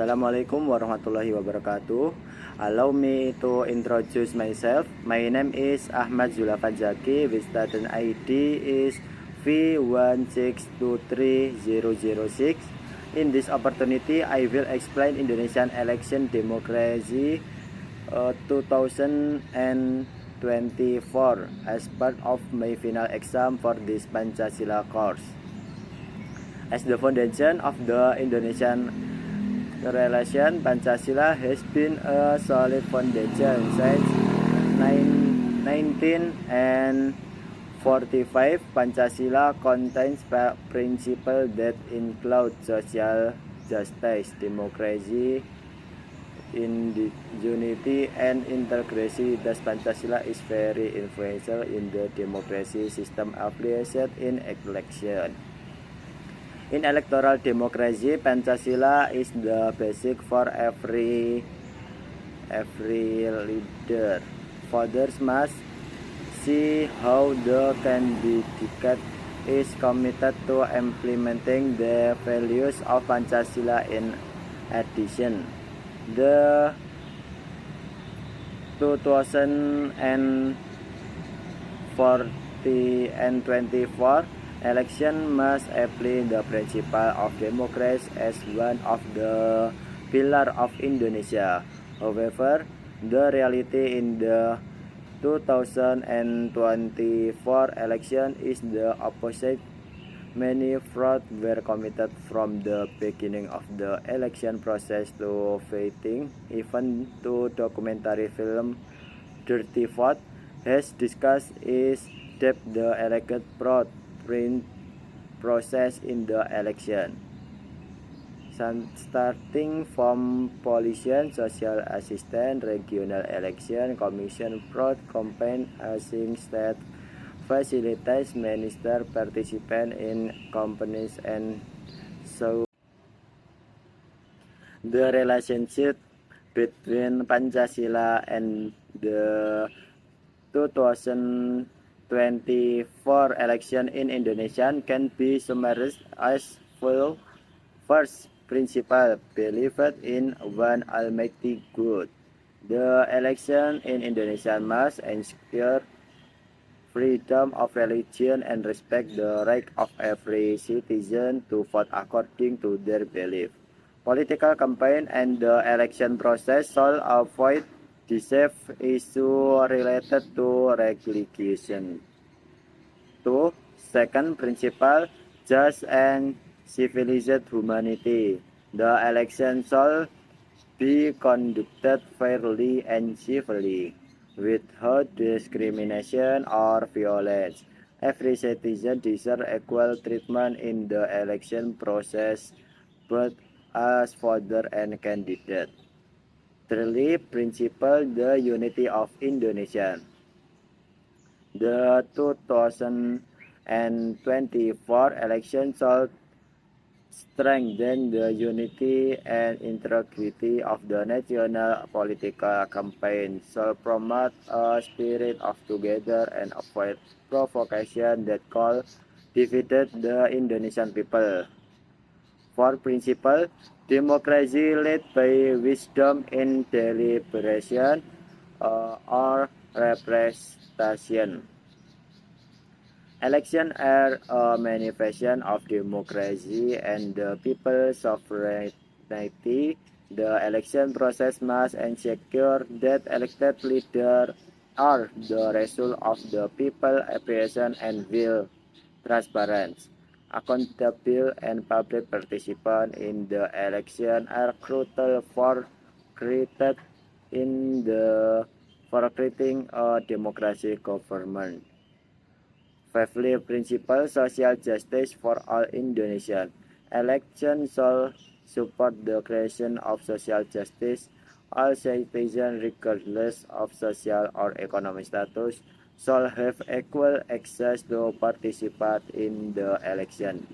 Assalamualaikum warahmatullahi wabarakatuh. Allow me to introduce myself. My name is Ahmad Zulafan Zaki. With student ID is V1623006. In this opportunity, I will explain Indonesian election democracy 2024 as part of my final exam for this Pancasila course. As the foundation of the Indonesian relation, Pancasila has been a solid foundation since 1945. Pancasila contains principles that include social justice, democracy, unity, and integrity. Thus, Pancasila is very influential in the democracy system applied in election. In electoral democracy, Pancasila is the basic for every leader. Voters must see how the candidate is committed to implementing the values of Pancasila. In addition, the 2040 and 24 election must apply the principle of democracy as one of the pillars of Indonesia. However, the reality in the 2024 election is the opposite. Many fraud were committed from the beginning of the election process to voting. Even to documentary film Dirty Vote has discussed is that the elected fraud process in the election, starting from politician, social assistant, regional election commission, fraud campaign, asing state facilities, minister, participant in companies, and so the relationship between Pancasila and the 2024 election in Indonesia can be summarized as follows. First principle, believed in one almighty God. The election in Indonesia must ensure freedom of religion and respect the right of every citizen to vote according to their belief. Political campaign and the election process should avoid deceptive issues related to religion. 2. Second principle, just and civilized humanity. The election shall be conducted fairly and civilly, without discrimination or violence. Every citizen deserves equal treatment in the election process, both as voter and candidate. Thirdly, principle, the unity of Indonesia. The 2024 election shall strengthen the unity and integrity of the national political campaign, shall promote a spirit of together and avoid provocation that call divided the Indonesian people. Fourth principle, democracy led by wisdom in deliberation or representation. Elections are a manifestation of democracy and the people's sovereignty. The election process must ensure that elected leaders are the result of the people's appreciation and will. Transparency, accountable, and public participation in the election are crucial for creating a democratic government. Fifthly, principle, social justice for all Indonesians. Election shall support the creation of social justice. All citizens, regardless of social or economic status, shall have equal access to participate in the election.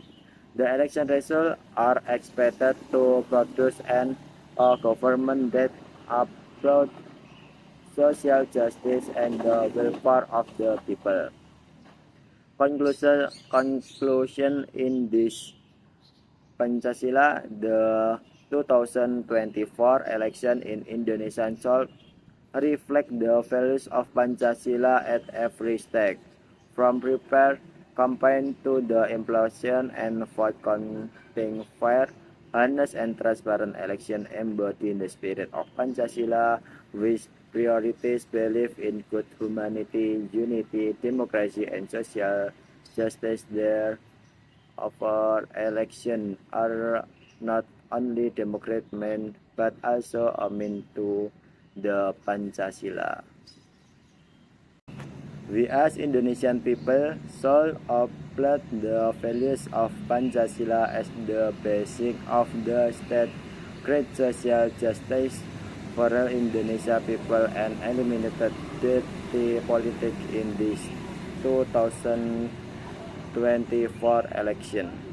The election results are expected to produce a government that upholds social justice and the welfare of the people. Conclusion in this Pancasila, the 2024 election in Indonesia should reflect the values of Pancasila at every stage, from prepare campaign to the implementation and vote counting. Fair, honest, and transparent election embody the spirit of Pancasila, which priorities belief in good humanity, unity, democracy, and social justice. Therefore, elections are not only democratic means but also a means to the Pancasila. We as Indonesian people should uphold the values of Pancasila as the basic of the state, create social justice for all Indonesia people, and eliminated dirty politics in this 2024 election.